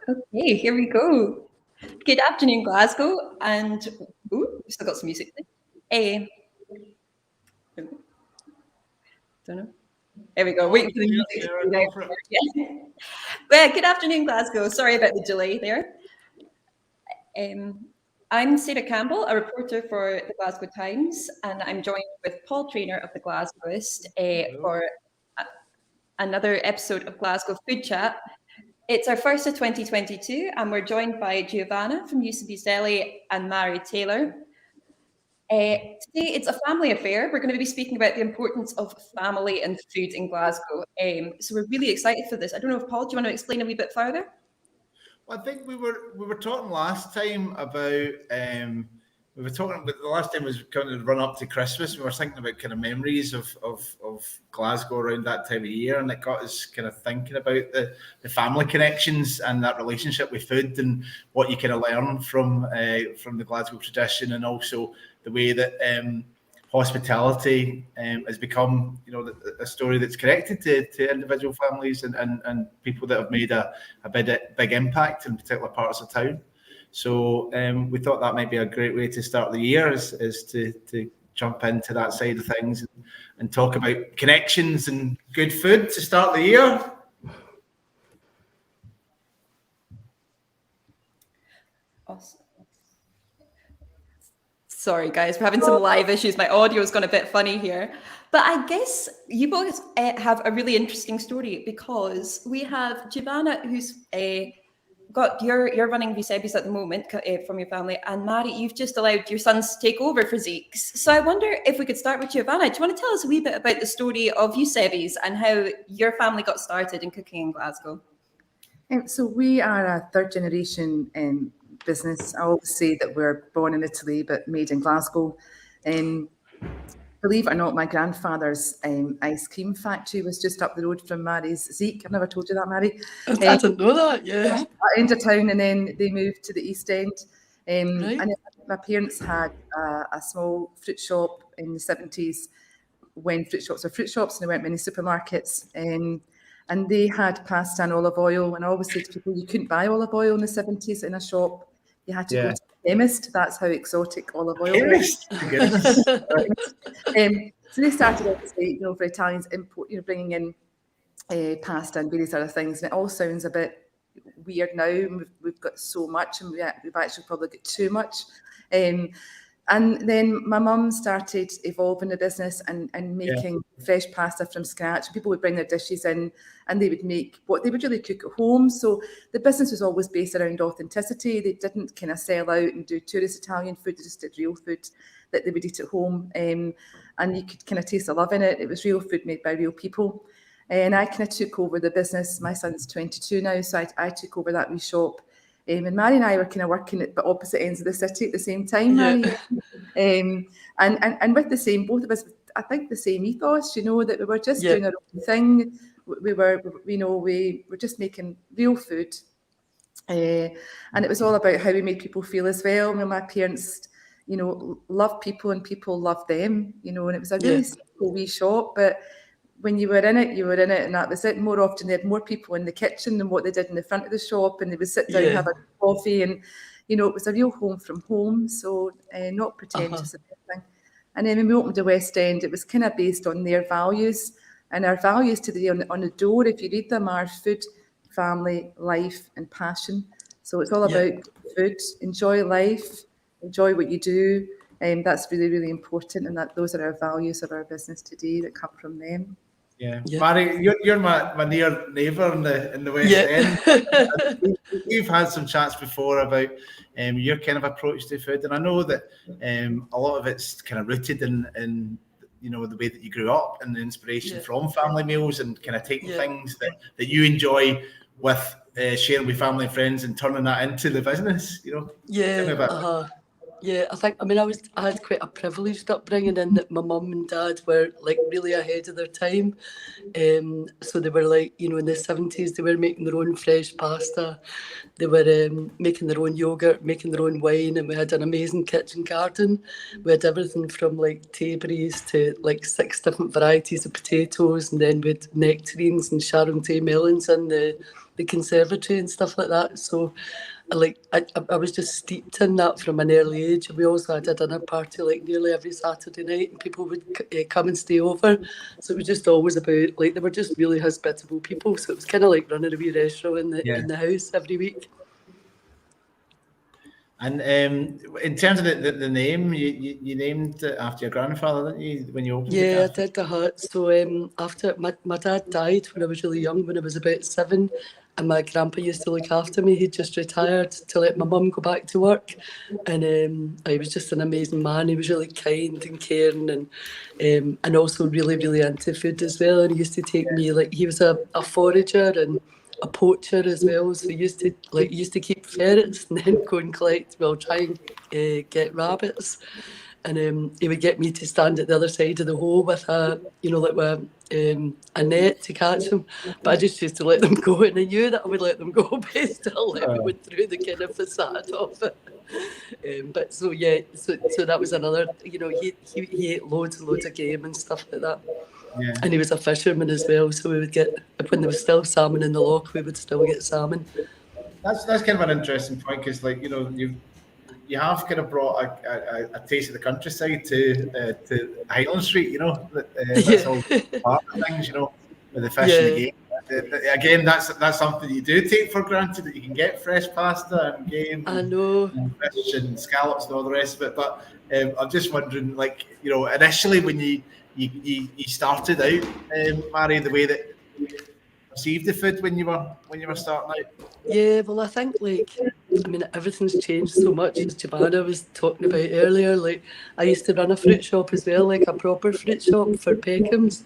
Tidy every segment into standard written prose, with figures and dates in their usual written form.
Okay, here we go. Good afternoon, Glasgow, and we've still got some music. Hey, don't know. There we go. Waiting for the music to fade out. Yeah. Well, good afternoon, Glasgow. Sorry about the delay there. I'm Sarah Campbell, a reporter for the Glasgow Times, and I'm joined with Paul Trainer of the Glasgowist for another episode of Glasgow Food Chat. It's our first of 2022, and we're joined by Giovanna from Eusebi deli and Mary Taylor. Today, it's a family affair. We're going to be speaking about the importance of family and food in Glasgow. So we're really excited for this. I don't know if Paul, do you want to explain a wee bit further? Well, I think we were talking last time about we were talking about the last time was kind of run up to Christmas. We were thinking about kind of memories of Glasgow around that time of year, and it got us kind of thinking about the family connections and that relationship with food and what you kind of learn from the Glasgow tradition, and also the way that hospitality has become, a story that's connected to individual families and people that have made a big impact in particular parts of town. So we thought that might be a great way to start the year, is to jump into that side of things and talk about connections and good food to start the year. Awesome. Sorry, guys, we're having some live issues. My audio has gone a bit funny here. But I guess you both have a really interesting story, because we have Giovanna, who's you're running Eusebi's at the moment from your family, and Mary, you've just allowed your sons to take over for Zique's. So I wonder if we could start with Giovanna. Do you want to tell us a wee bit about the story of Eusebi's and how your family got started in cooking in Glasgow? So we are a third generation business. I always say that we're born in Italy but made in Glasgow. Believe it or not, my grandfather's ice cream factory was just up the road from Mary's Zique. I've never told you that, Mary. I didn't know that, yeah. At the end of town, and then they moved to the East End. Right. And my parents had a small fruit shop in the 70s when fruit shops were fruit shops and there weren't many supermarkets. And they had pasta and olive oil. And I always say to people, you couldn't buy olive oil in the 70s in a shop. You had to go to the chemist. That's how exotic olive oil was. So they started, obviously, for Italians, bringing in pasta and various other things. And it all sounds a bit weird now. We've got so much, and we've actually probably got too much. And then my mum started evolving the business and making fresh pasta from scratch. People would bring their dishes in and they would make what they would really cook at home. So the business was always based around authenticity. They didn't kind of sell out and do tourist Italian food. They just did real food that they would eat at home. And you could kind of taste the love in it. It was real food made by real people. And I kind of took over the business. My son's 22 now, so I took over that wee shop. And Mary and I were kind of working at the opposite ends of the city at the same time, Mary. And with the same, both of us, I think the same ethos, that we were just doing our own thing. We were just making real food. And it was all about how we made people feel as well. My parents, loved people and people loved them, and it was a really simple wee shop, but when you were in it, and that was it. More often, they had more people in the kitchen than what they did in the front of the shop, and they would sit down and have a coffee, and it was a real home from home, so not pretentious or anything. And then when we opened the West End, it was kind of based on their values, and our values today on the door, if you read them, are food, family, life, and passion. So it's all about food, enjoy life, enjoy what you do. That's really, really important, and those are our values of our business today that come from them. Yeah. Mary, you're my near neighbour in the West End. We've had some chats before about your kind of approach to food, and I know that a lot of it's kind of rooted in the way that you grew up and the inspiration from family meals and kind of taking things that you enjoy with sharing with family and friends and turning that into the business. Yeah, I had quite a privileged upbringing in that my mum and dad were like really ahead of their time. So they were like, in the 70s, they were making their own fresh pasta. They were making their own yogurt, making their own wine, and we had an amazing kitchen garden. We had everything from like tayberries to like 6 different varieties of potatoes, and then we had nectarines and Sharon-Tay melons in the conservatory and stuff like that. So I was just steeped in that from an early age. And we also had a dinner party like nearly every Saturday night, and people would come and stay over. So it was just always about like they were just really hospitable people. So it was kind of like running a wee restaurant in the house every week. And in terms of the name, you named it after your grandfather, didn't you, when you opened the Yeah, I cafe? did the hut. So after my dad died when I was really young, when I was about 7, and my grandpa used to look after me. He'd just retired to let my mum go back to work, and he was just an amazing man. He was really kind and caring, and also really really into food as well. And he used to take me, like, he was a forager and a poacher as well. So he used to keep ferrets and then go and try and get rabbits. And he would get me to stand at the other side of the hole with a net to catch them. But I just used to let them go, and I knew that I would let them go, but he still let me go through the kind of facade of it. But so that was another. He ate loads and loads of game and stuff like that. Yeah. And he was a fisherman as well, so we would get, when there was still salmon in the loch, we would still get salmon. That's kind of an interesting point, because you have kind of brought a taste of the countryside to Highland Street, that's all part of things, with the fish and the game. Again, that's something you do take for granted, that you can get fresh pasta and game and fish and scallops and all the rest of it. But I'm just wondering, initially when you started out, Mary, the way that you perceived the food when you were starting out. Yeah, well, I think everything's changed so much, as Giovanna was talking about earlier. Like, I used to run a fruit shop as well, like a proper fruit shop for Peckhams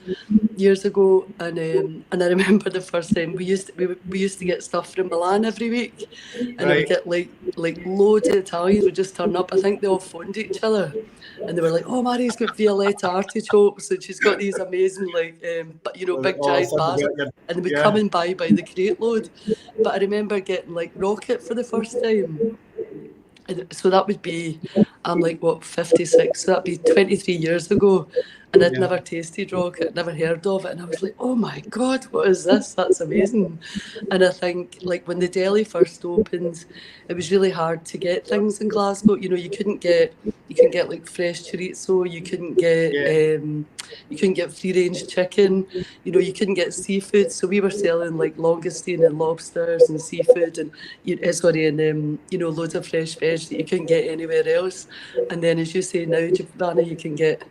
years ago, and I remember the first time we used to get stuff from Milan every week, and I would get like loads of Italians would just turn up. I think they all phoned each other, and they were like, "Oh, Mary's got Violetta artichokes, and she's got these amazing big giant basil," and they would come and buy by the crate load. But I remember getting like rocket for the first time. So that would be, I'm like, 56, so that'd be 23 years ago. And I'd never tasted rocket, never heard of it. And I was like, oh my God, what is this? That's amazing. And I think, like, when the deli first opened, it was really hard to get things in Glasgow. You couldn't get like fresh chorizo, you couldn't get free range chicken, you couldn't get seafood. So we were selling like langoustine and lobsters and seafood and loads of fresh veg that you couldn't get anywhere else. And then, as you say now, Giovanna, you can get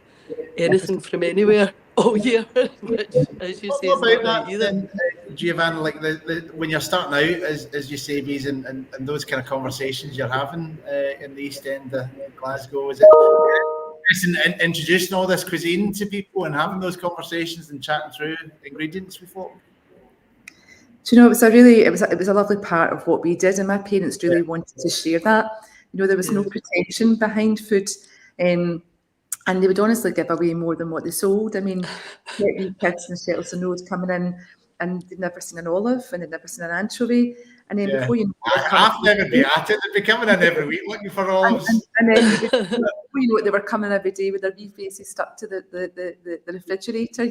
anything from anywhere all year, which, as you say, is not right either. Then, Giovanna, like when you're starting out as Eusebi's and those kind of conversations you're having in the East End of Glasgow, is it introducing all this cuisine to people and having those conversations and chatting through ingredients with folk? Do you know, it was a lovely part of what we did, and my parents really wanted to share that. There was no pretension behind food, and they would honestly give away more than what they sold. I mean, kids and Shettleston Road coming in, and they'd never seen an olive and they'd never seen an anchovy. And then before you know it, I've never been at it. They'd be coming in every week looking for olives. And then before you know it, they were coming every day with their wee faces stuck to the refrigerator,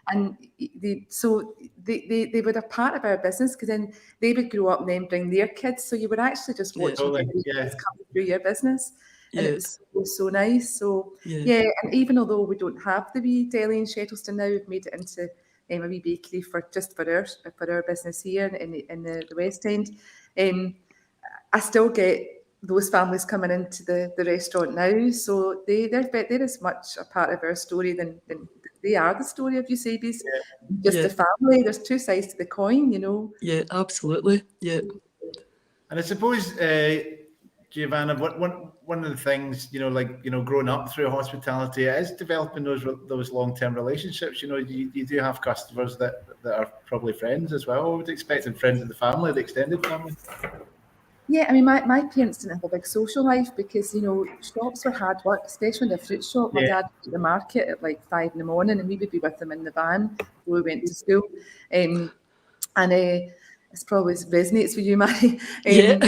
and they were a part of our business, because then they would grow up and then bring their kids. So you were actually just watching kids come through your business. And it was so nice. So and even although we don't have the wee deli in Shettleston now, we've made it into a wee bakery for our business here in the West End. I still get those families coming into the restaurant now, so they're as much a part of our story than they are the story of Eusebi's. Just a family. There's two sides to the coin, Yeah, absolutely. Yeah. And I suppose, Giovanna, one of the things, growing up through hospitality is developing those long-term relationships. You do have customers that are probably friends as well, I would expect, and friends of the family, the extended family. Yeah, I mean, my parents didn't have a big social life because, you know, shops were hard work, especially in the fruit shop. My dad would be at the market at like 5 in the morning and we would be with him in the van before we went to school. And this probably resonates with you, Mary. Yeah.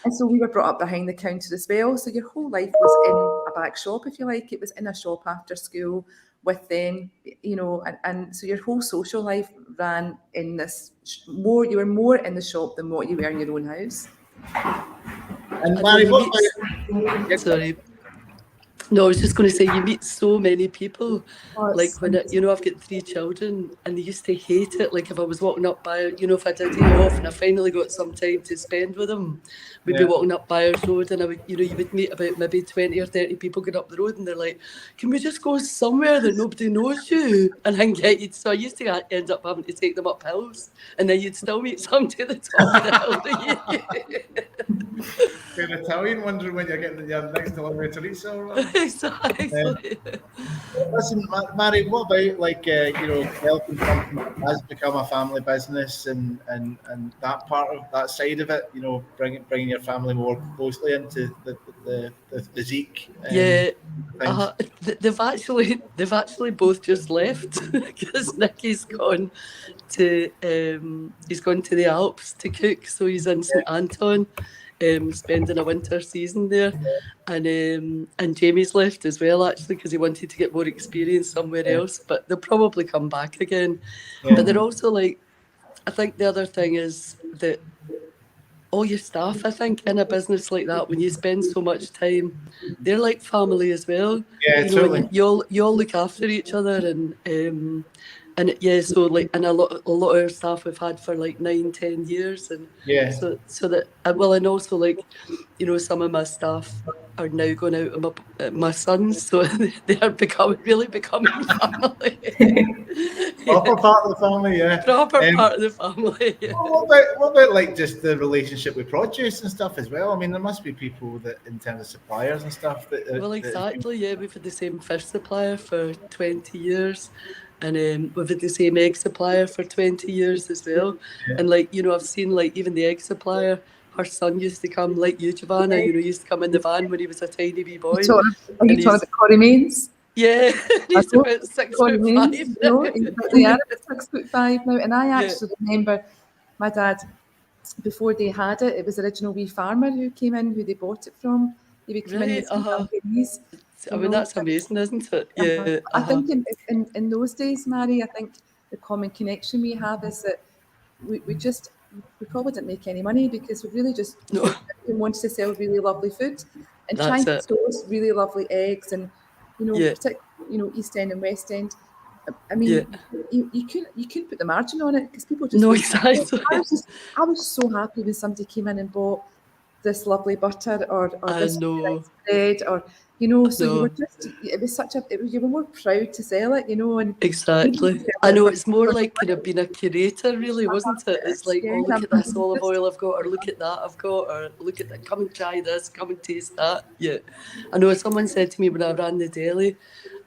And so we were brought up behind the counter as well. So your whole life was in a back shop, if you like. It was in a shop after school with them, you know, and so your whole social life ran in this you were more in the shop than what you were in your own house. And Mary, what about... Sorry. No, I was just going to say, you meet so many people. Like when, you know, I've got 3 children and they used to hate it. Like if I was walking up by, you know, if I had a day off and I finally got some time to spend with them, we'd be walking up Byres Road and I would, you know, you would meet about maybe 20 or 30 people going up the road and they're like, can we just go somewhere that nobody knows you? And I can get you. So I used to end up having to take them up hills and then you'd still meet somebody at the top of the hill. An Italian wondering when you're getting your next delivery to Teresa. Exactly. Listen, Mary, what about like you know, helping something that has become a family business and that part of that side of it, you know, bringing your family more closely into the Zique. They've actually both just left because Nicky's gone to the Alps to cook, so he's in St Anton. Spending a winter season there, and Jamie's left as well actually because he wanted to get more experience somewhere else, but they'll probably come back again. But they're also like, I think the other thing is that all your staff, I think, in a business like that, when you spend so much time, they're like family as well. Yeah, totally. You all look after each other so like, and a lot of our staff we've had for like 9-10 years, and so that, well, and also like, you know, some of my staff are now going out with my sons, so they are becoming family. Proper part of the family, part of the family. Yeah. What about like just the relationship with produce and stuff as well? I mean, there must be people that, in terms of suppliers and stuff, exactly. Yeah, we've had the same fish supplier for 20 years. And we've had the same egg supplier for 20 years as well. Yeah. And like, you know, I've seen like even the egg supplier, her son used to come, like you, Giovanna, you know, used to come in the van when he was a tiny wee boy. Are you talking about Corey Mains? Yeah, he's about 6'5". No, they are about 6'5" now. And I actually remember my dad, before they had it, it was the original wee farmer who came in, who they bought it from. He would come in with some companies. I mean, that's amazing, isn't it? Yeah. I think in those days, Mary, I think the common connection we have is that we probably didn't make any money because we really just wanted to sell really lovely food and trying to source really lovely eggs and, you know, particularly, you know, East End and West End. I mean, you couldn't put the margin on it because people just... No, exactly. I was so happy when somebody came in and bought this lovely butter or this nice bread, or, you know, so you were just, you were more proud to sell it, you know. And exactly. I know, it's more like kind of being a curator, really, wasn't it? It's like, oh, look at this olive oil I've got, or look at that I've got, or look at that, come and try this, come and taste that. Yeah. I know someone said to me when I ran the deli,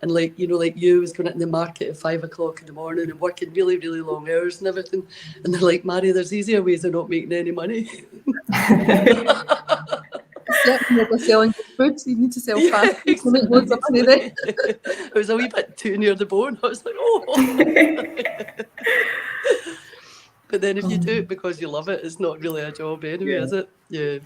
and like, you know, like you was going out in the market at 5 o'clock in the morning and working really, really long hours and everything. And they're like, Mary, there's easier ways of not making any money. Certainly, we're selling food, so you need to sell fast to make loads of money then. It was a wee bit too near the bone. I was like, oh. But then if you do it because you love it, it's not really a job anyway, is it? Yeah.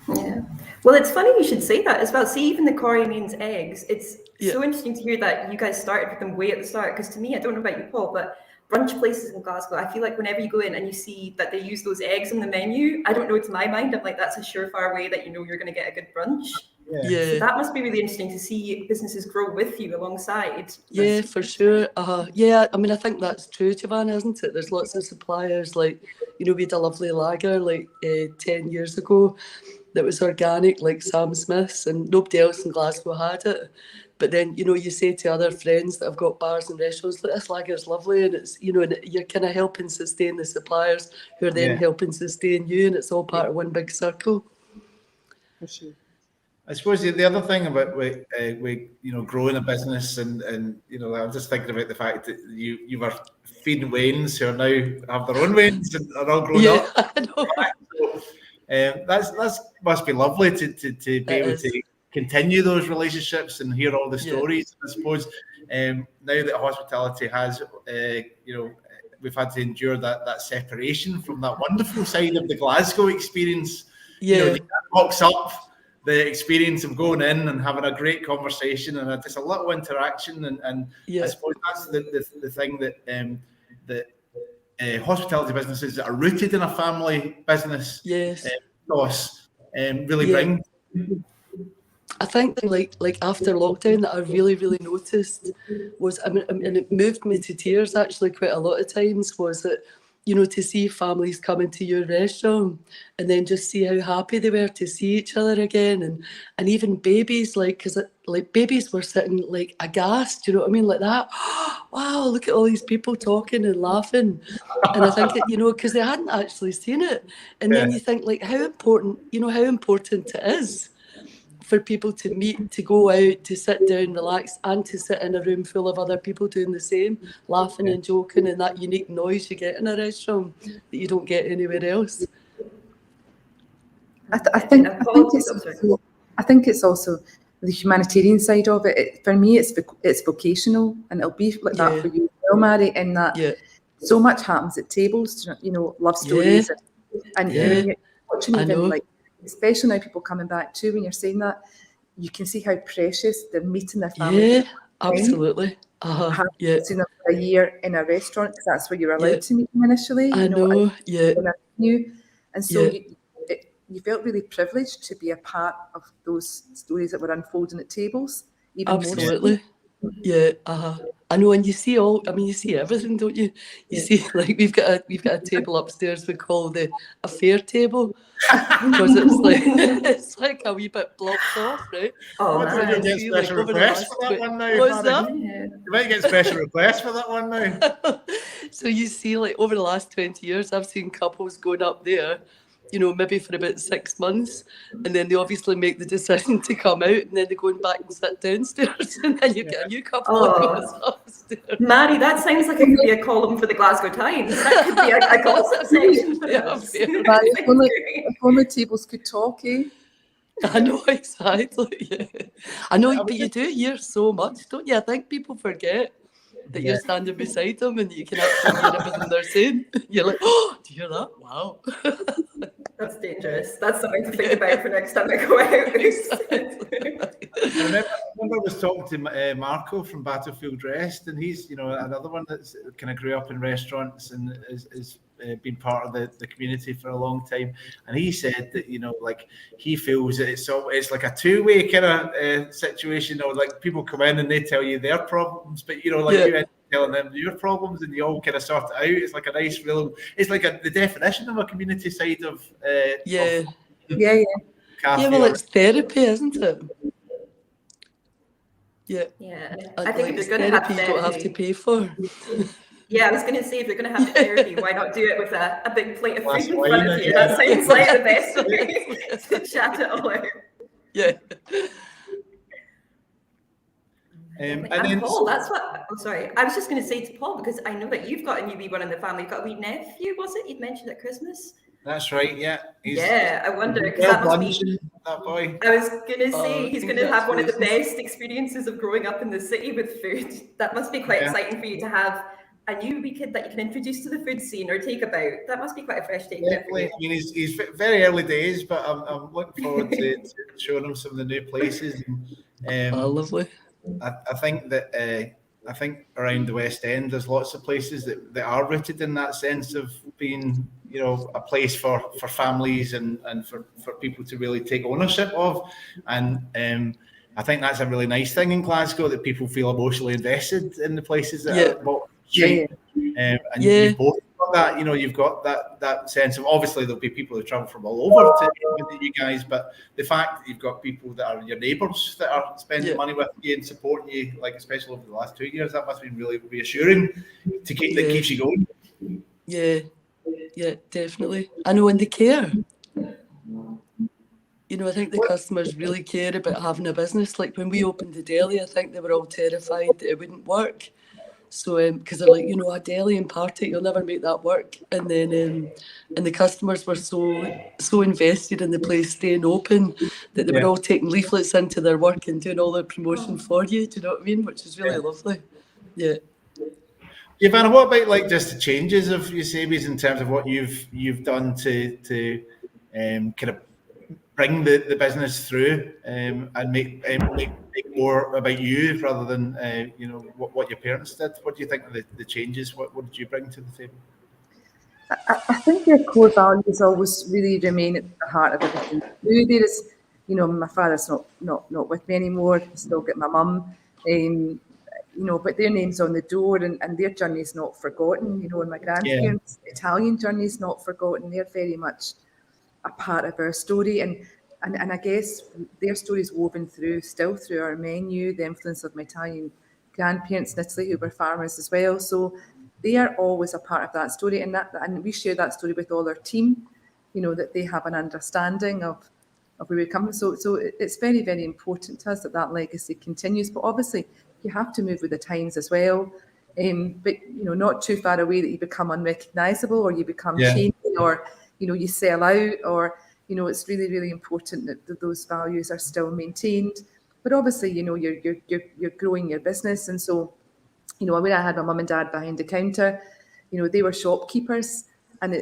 Well, it's funny you should say that as well. See, even the Corey Mains eggs, it's so interesting to hear that you guys started with them way at the start, because to me, I don't know about you, Paul, but brunch places in Glasgow, I feel like whenever you go in and you see that they use those eggs on the menu, I don't know, to my mind, I'm like, that's a surefire way that you know you're going to get a good brunch. Yeah. So that must be really interesting to see businesses grow with you alongside. Yeah, for sure. Yeah, I mean, I think that's true, Giovanna, isn't it? There's lots of suppliers, like, you know, we had a lovely lager like 10 years ago that was organic, like Sam Smith's, and nobody else in Glasgow had it. But then, you know, you say to other friends that have got bars and restaurants, this lager's lovely, and it's, you know, and you're kind of helping sustain the suppliers who are then helping sustain you, and it's all part of one big circle. For sure. I suppose the other thing about we you know, growing a business and you know, I'm just thinking about the fact that you were feeding Waynes who are now have their own Waynes and are all grown up. I know. That's must be lovely to be able is. to continue those relationships and hear all the stories. I suppose now that hospitality has, we've had to endure that separation from that wonderful side of the Glasgow experience. Yeah. You can't box up the experience of going in and having a great conversation and just a little interaction. And I suppose that's the thing that hospitality businesses that are rooted in a family business ethos really bring. I think like after lockdown that I really noticed was, and it moved me to tears actually quite a lot of times, was that, to see families come into your restaurant and then just see how happy they were to see each other again, and even babies, because babies were sitting like aghast, you know what I mean, like that. Wow, look at all these people talking and laughing, and I think because they hadn't actually seen it, and then you think like how important it is for people to meet, to go out, to sit down, relax, and to sit in a room full of other people doing the same, laughing and joking, and that unique noise you get in a restaurant that you don't get anywhere else. I think it's also the humanitarian side of it. For me, it's vocational, and it'll be like that for you as well, Mary, in that so much happens at tables, love stories, and you're watching even especially now people coming back too, when you're saying that, you can see how precious they're meeting their family. Yeah, absolutely. Seen them for a year in a restaurant, because that's where you're allowed to meet them initially. And so you felt really privileged to be a part of those stories that were unfolding at tables. Absolutely. I know, and you see everything, don't you? You see, like we've got a table upstairs we call the affair table, because it's like a wee bit blocked off, right? Oh, you get special requests for that one now. What's that? You might get special requests for that one now. So you see, like over the last 20 years, I've seen couples going up there, maybe for about 6 months, and then they obviously make the decision to come out, and then they're going back and sit downstairs, and then you get a new couple that goes upstairs. Mary, that sounds like it could be a column for the Glasgow Times. That could be a gossip section for us. If only tables could talk, eh? I know, exactly. Yeah. I know, but you do hear so much, don't you? I think people forget that you're standing beside them and you can actually hear everything they're saying. You're like, oh, do you hear that? Wow. That's dangerous. That's something to think about for next time I go out. I remember I was talking to Marco from Battlefield Rest, and he's another one that's kind of grew up in restaurants and is been part of the community for a long time, and he said that he feels that it's like a two-way kind of situation, or like people come in and they tell you their problems, but you end up telling them your problems, and you all kind of sort it out. It's like a nice real. It's like the definition of a community side of yeah. Well, it's therapy, isn't it? Yeah. I think if you're going to have therapy, you don't have to pay for. Yeah, I was going to say, if you're going to have therapy, why not do it with a big plate of food in front of you? That sounds like the best way to chat it all out. Yeah. And Paul, that's what. Oh, sorry. I was just going to say to Paul, because I know that you've got a new wee one in the family. You've got a wee nephew, was it? You'd mentioned at Christmas. That's right. Yeah. I wonder, because that must be. That boy. I was going to say he's going to have one of the best experiences of growing up in the city with food. That must be quite exciting for you to have a new wee kid that you can introduce to the food scene or take about. That must be quite a fresh take. Definitely. I mean, he's very early days, but I'm looking forward to showing him some of the new places. And, lovely. I think that around the West End, there's lots of places that are rooted in that sense of being, a place for families and for people to really take ownership of. And I think that's a really nice thing in Glasgow, that people feel emotionally invested in the places that are bought. And you both got that, you've got that sense of, obviously there'll be people who travel from all over to you guys, but the fact that you've got people that are your neighbours that are spending money with you and supporting you, like especially over the last 2 years, that must have been really reassuring that keeps you going. Yeah, definitely. I know, and they care. I think the customers really care about having a business. Like when we opened the deli, I think they were all terrified that it wouldn't work. So, because they're like, you know, a deli and party, you'll never make that work. And then, and the customers were so invested in the place staying open that they were all taking leaflets into their work and doing all the promotion for you. Do you know what I mean? Which is really lovely. Yeah. Ivana, what about like just the changes of Eusebi's in terms of what you've done to kind of bring the business through and make more about you rather than you know what your parents did? What do you think of the changes? What did you bring to the table? I think their core values always really remain at the heart of everything we do. There is, you know, my father's not with me anymore. I still get my mum, you know, but their name's on the door, and their journey is not forgotten. You know, and my grandparents' Italian journey is not forgotten. They're very much a part of our story, and I guess their story is woven still through our menu, the influence of my Italian grandparents in Italy who were farmers as well. So they are always a part of that story, and we share that story with all our team, you know, that they have an understanding of where we come from. So it's very, very important to us that legacy continues. But obviously you have to move with the times as well. But you know, not too far away that you become unrecognisable or you become changing or, you know, you sell out, or, you know, it's really, really important that those values are still maintained. But obviously, you know, you're growing your business, and so, you know, when I had my mum and dad behind the counter, you know, they were shopkeepers, and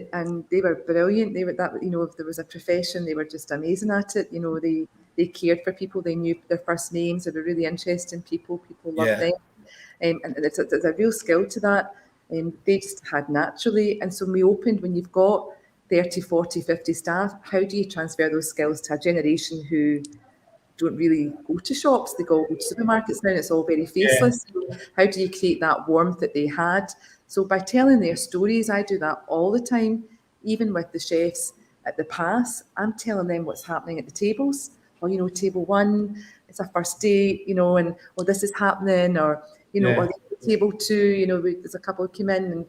they were brilliant. They were that, you know, if there was a profession, they were just amazing at it. You know, they cared for people. They knew their first names. They were really interested in people. People loved them. And it's a real skill to that. They just had naturally. And so when we opened, when you've got 30, 40, 50 staff, how do you transfer those skills to a generation who don't really go to shops? They go to supermarkets now, and it's all very faceless. How do you create that warmth that they had? So by telling their stories, I do that all the time, even with the chefs at the pass. I'm telling them what's happening at the tables. Or, you know, table one, it's a first date, you know, and, well, this is happening, or, you know, or table two, you know, there's a couple who came in, and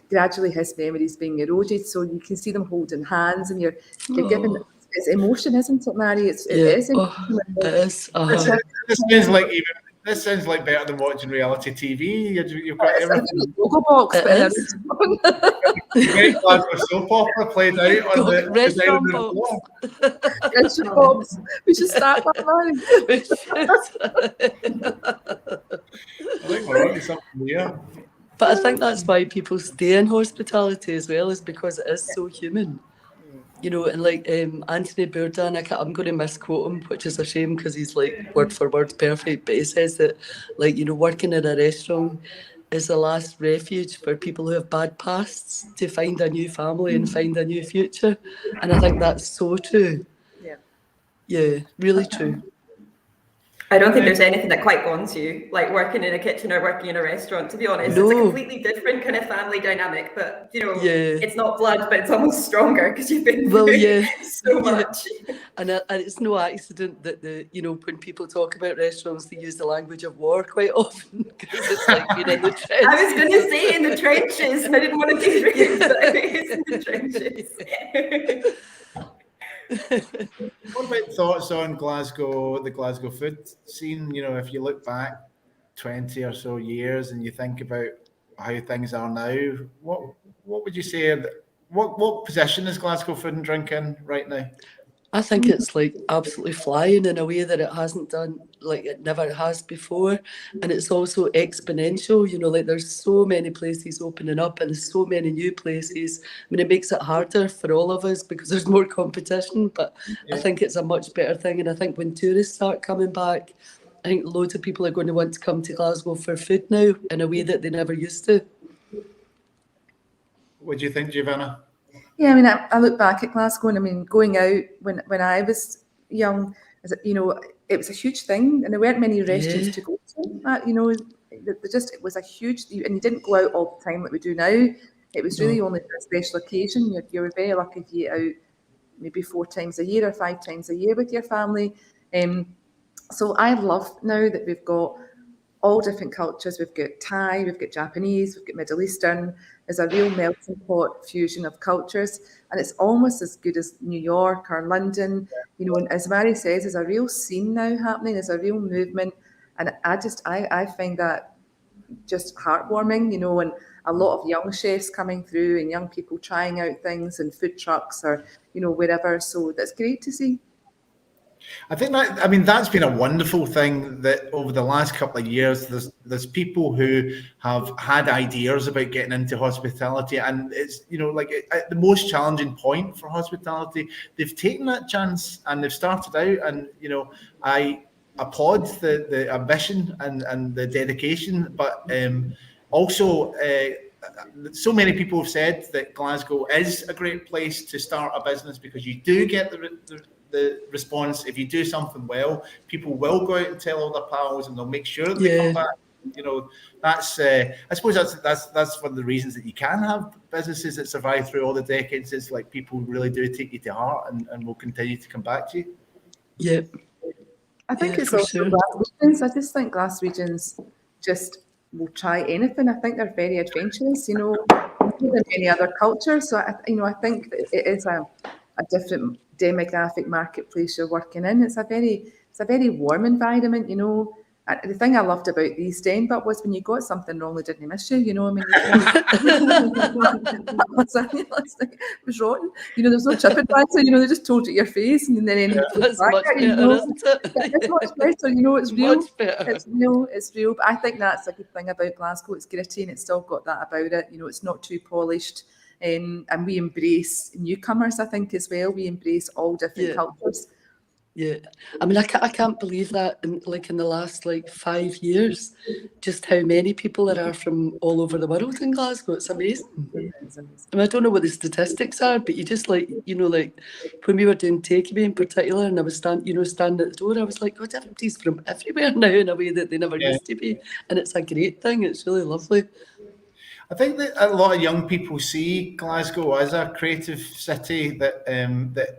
gradually his memory's being eroded. So you can see them holding hands, and you're giving, it's emotion, isn't it, Mary? It is emotion. It is. This sounds like better than watching reality TV. You've got It's everything. like a logo box, It The great Glasgow soap opera played out on the restaurant design of the box. restaurant box. We should start that, Mary. I think we're onto something here. But I think that's why people stay in hospitality as well, is because it is so human. You know, and like Anthony Bourdain, I'm going to misquote him, which is a shame because he's like word for word perfect, but he says that, like, you know, working in a restaurant is the last refuge for people who have bad pasts to find a new family and find a new future. And I think that's so true. Yeah, really true. I don't think there's anything that quite bonds you, like working in a kitchen or working in a restaurant, to be honest. It's a completely different kind of family dynamic, but, you know, it's not blood, but it's almost stronger because you've been through so much. And it's no accident that you know, when people talk about restaurants, they use the language of war quite often, because it's like being in the trenches. I was going to say in the trenches, and I didn't want to be rude, but it's in the trenches. What about thoughts on Glasgow, the Glasgow food scene? You know, if you look back 20 or so years and you think about how things are now, what would you say? What position is Glasgow Food and Drink in right now? I think it's like absolutely flying in a way that it hasn't done, like it never has before. And it's also exponential, you know, like there's so many places opening up and there's so many new places. I mean, it makes it harder for all of us because there's more competition, but I think it's a much better thing. And I think when tourists start coming back, I think loads of people are going to want to come to Glasgow for food now in a way that they never used to. What do you think, Giovanna? Yeah, I mean, I look back at Glasgow, and I mean, going out when I was young, you know, it was a huge thing, and there weren't many restaurants to go to. You know, it was a huge, and you didn't go out all the time like we do now. It was really only for a special occasion. You were very lucky if you get out maybe 4 times a year or 5 times a year with your family. So I love now that we've got all different cultures. We've got Thai, we've got Japanese, we've got Middle Eastern. There's a real melting pot fusion of cultures, and it's almost as good as New York or London. You know, and as Mary says, there's a real scene now happening. There's a real movement, and I find that just heartwarming, you know, and a lot of young chefs coming through and young people trying out things and food trucks or, you know, wherever. So that's great to see. I think that's been a wonderful thing that over the last couple of years, there's people who have had ideas about getting into hospitality, and it's, you know, like at the most challenging point for hospitality, they've taken that chance and they've started out, and, you know, I applaud the ambition and the dedication, but also so many people have said that Glasgow is a great place to start a business because you do get the response. If you do something well, people will go out and tell all their pals, and they'll make sure that they come back. You know, that's I suppose that's one of the reasons that you can have businesses that survive through all the decades. It's like people really do take you to heart and will continue to come back to you. Yeah, I think it's also Glaswegians. I just think Glaswegians just will try anything. I think they're very adventurous, you know, more than any other culture. So I think that it is a different demographic marketplace you're working in. It's a very warm environment, you know. The thing I loved about the East End but was when you got something wrong, they didn't miss you, you know. I mean, it was rotten. You know, there's no TripAdvisor, you know, they just told it your face, and then that's much better, isn't it? It's much better, you know, it's real. Much better. It's real. But I think that's a good thing about Glasgow. It's gritty and it's still got that about it. You know, it's not too polished. And we embrace newcomers, I think, as well. We embrace all different cultures. Yeah, I mean, I can't believe that in the last 5 years, just how many people there are from all over the world in Glasgow. It's amazing. I mean, I don't know what the statistics are, but you just when we were doing takeaway in particular, and I was standing at the door, I was like, God, everybody's from everywhere now in a way that they never used to be, and it's a great thing. It's really lovely. I think that a lot of young people see Glasgow as a creative city, that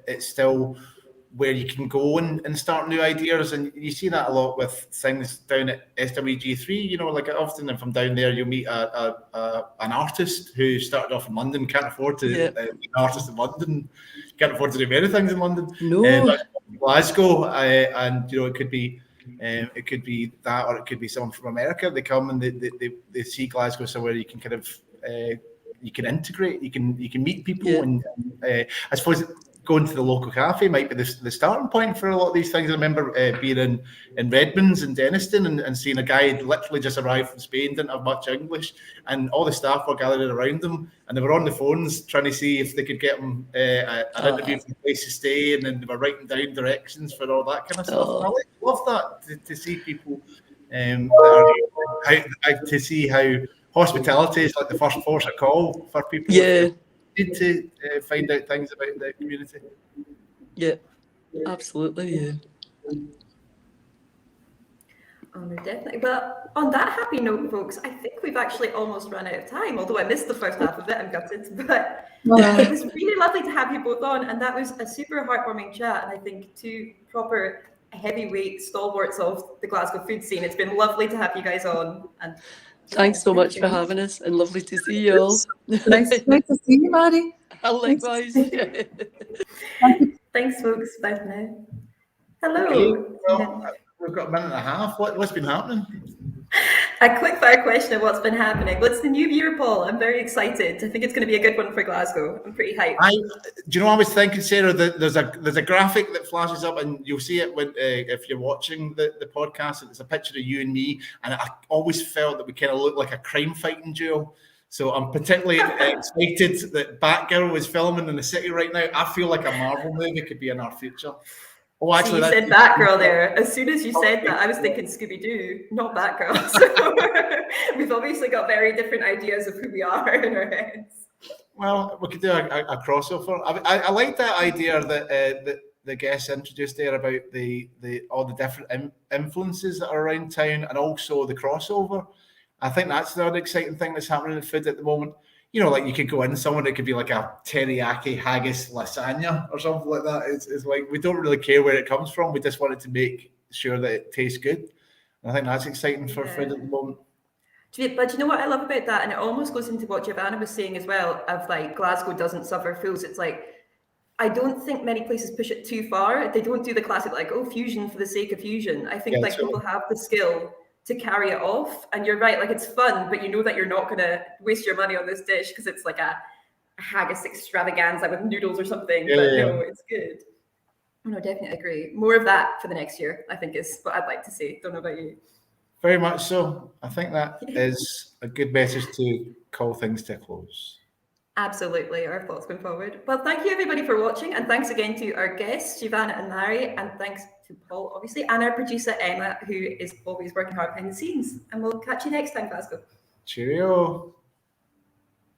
it's still where you can go and start new ideas, and you see that a lot with things down at SWG3. You know, like often if I'm down there, you'll meet an artist who started off in London, can't afford to be an artist in London, can't afford to do many things in London. But Glasgow, and you know, it could be that, or it could be someone from America. They come and they see Glasgow somewhere you can kind of you can integrate, you can meet people, and I suppose going to the local cafe might be the starting point for a lot of these things. I remember being in Redmond's and Denniston and seeing a guy who'd literally just arrived from Spain, didn't have much English, and all the staff were gathered around them, and they were on the phones trying to see if they could get him an interview for the place to stay, and then they were writing down directions for all that kind of stuff. And I love that, to see people, to see how hospitality is like the first force of call for people. Need to find out things about the community. Yeah, absolutely. Oh, no, definitely. But on that happy note, folks, I think we've actually almost run out of time. Although I missed the first half of it, I'm gutted. But it was really lovely to have you both on, and that was a super heartwarming chat. And I think two proper heavyweight stalwarts of the Glasgow food scene. It's been lovely to have you guys on. And thanks so much for having us, and lovely to see you all. Nice to see you, Maddie. Likewise. Thanks, folks. Bye for now. Hello. Okay, well, we've got a minute and a half. What's been happening? A quick fire question of what's been happening. What's the new year, Paul? I'm very excited. I think it's going to be a good one for Glasgow. I'm pretty hyped. Do you know, I was thinking, Sarah, that there's a graphic that flashes up, and you'll see it when if you're watching the podcast. It's a picture of you and me, and I always felt that we kind of look like a crime fighting duo. So I'm particularly excited that Batgirl is filming in the city right now. I feel like a Marvel movie could be in our future. Oh, actually, so you said Batgirl there. As soon as you said that, I was thinking Scooby-Doo, not Batgirl. So we've obviously got very different ideas of who we are in our heads. Well, we could do a crossover. I like that idea that the guests introduced there about all the different influences that are around town, and also the crossover. I think that's the other exciting thing that's happening in food at the moment. You know, like you could go in somewhere, it could be like a teriyaki haggis lasagna or something like that. It's like, we don't really care where it comes from. We just wanted to make sure that it tastes good. And I think that's exciting for food at the moment. But you know what I love about that? And it almost goes into what Giovanna was saying as well, of like Glasgow doesn't suffer fools. It's like, I don't think many places push it too far. They don't do the classic, like, fusion for the sake of fusion. I think people have the skill to carry it off. And you're right, like it's fun, but you know that you're not going to waste your money on this dish because it's like a haggis extravaganza with noodles or something. Yeah, but yeah. no, it's good. No, definitely agree. More of that for the next year, I think, is what I'd like to see. Don't know about you. Very much so. I think that is a good message to call things to a close. Absolutely, our thoughts going forward. Well, thank you everybody for watching, and thanks again to our guests, Giovanna and Larry, and thanks to Paul, obviously, and our producer, Emma, who is always working hard behind the scenes. And we'll catch you next time, Glasgow. Cheerio.